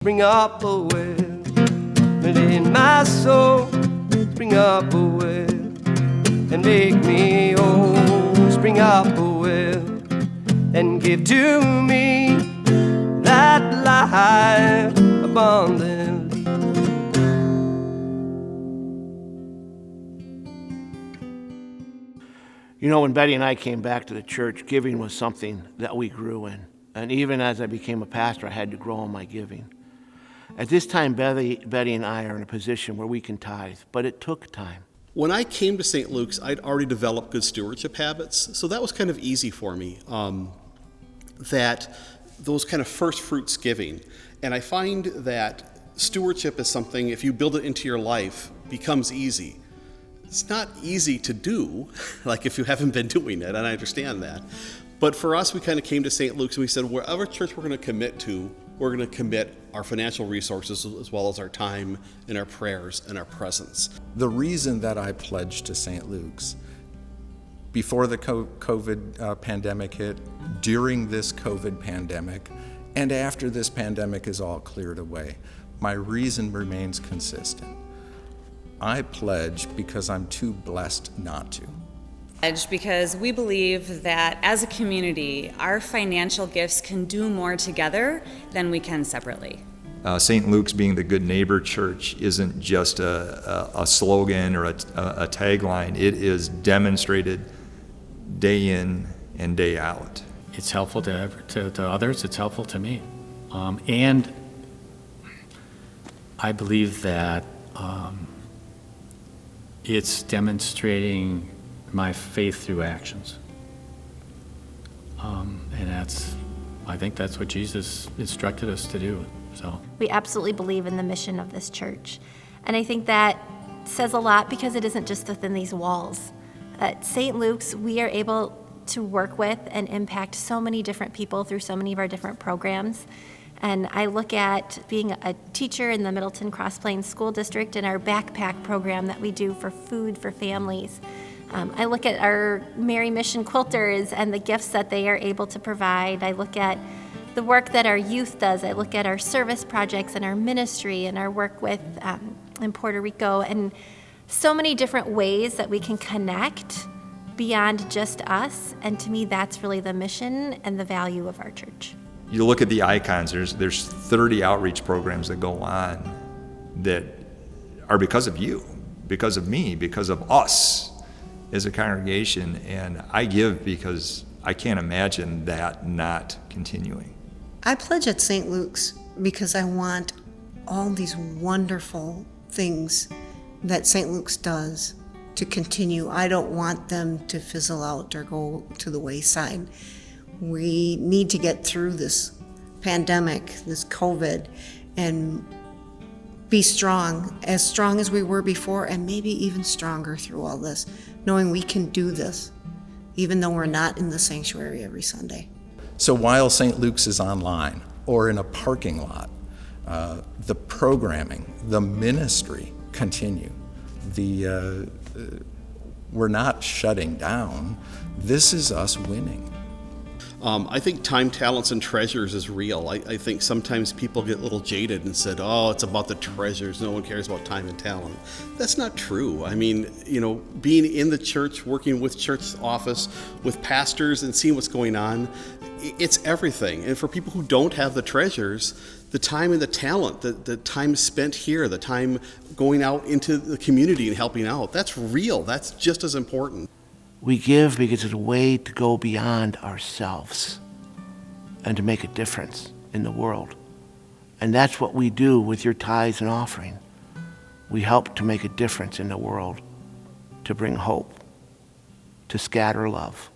Spring up a well within my soul. Spring up a well and make me whole. Spring up a well and give to me that life abundantly. You know, when Betty and I came back to the church, giving was something that we grew in. And even as I became a pastor, I had to grow in my giving. At this time, Betty and I are in a position where we can tithe, but it took time. When I came to St. Luke's, I'd already developed good stewardship habits, so that was kind of easy for me, that those kind of first fruits giving. And I find that stewardship is something, if you build it into your life, becomes easy. It's not easy to do, like if you haven't been doing it, and I understand that. But for us, we kind of came to St. Luke's and we said, wherever church we're going to commit to, we're going to commit our financial resources as well as our time and our prayers and our presence. The reason that I pledged to St. Luke's, before the COVID pandemic hit, during this COVID pandemic, and after this pandemic is all cleared away, my reason remains consistent. I pledge because I'm too blessed not to. Because we believe that as a community, our financial gifts can do more together than we can separately. St. Luke's being the good neighbor church isn't just a slogan or a tagline. It is demonstrated day in and day out. It's helpful to others. It's helpful to me. And I believe that it's demonstrating my faith through actions. And I think that's what Jesus instructed us to do. So we absolutely believe in the mission of this church. And I think that says a lot because it isn't just within these walls. At St. Luke's, we are able to work with and impact so many different people through so many of our different programs. And I look at being a teacher in the Middleton Cross Plains School District and our backpack program that we do for food for families. I look at our Mary Mission quilters and the gifts that they are able to provide. I look at the work that our youth does. I look at our service projects and our ministry and our work with in Puerto Rico, and so many different ways that we can connect beyond just us. And to me, that's really the mission and the value of our church. You look at the icons, there's 30 outreach programs that go on that are because of you, because of me, because of us as a congregation, and I give because I can't imagine that not continuing. I pledge at St. Luke's because I want all these wonderful things that St. Luke's does to continue. I don't want them to fizzle out or go to the wayside. We need to get through this pandemic, this COVID, and be strong as we were before, and maybe even stronger through all this, knowing we can do this, even though we're not in the sanctuary every Sunday. So while St. Luke's is online or in a parking lot, the programming, the ministry continue. We're not shutting down. This is us winning. I think time, talents, and treasures is real. I think sometimes people get a little jaded and said, oh, it's about the treasures. No one cares about time and talent. That's not true. I mean, being in the church, working with church office, with pastors and seeing what's going on, it's everything. And for people who don't have the treasures, the time and the talent, the time spent here, the time going out into the community and helping out, that's real. That's just as important. We give because it's a way to go beyond ourselves and to make a difference in the world. And that's what we do with your tithes and offering. We help to make a difference in the world, to bring hope, to scatter love.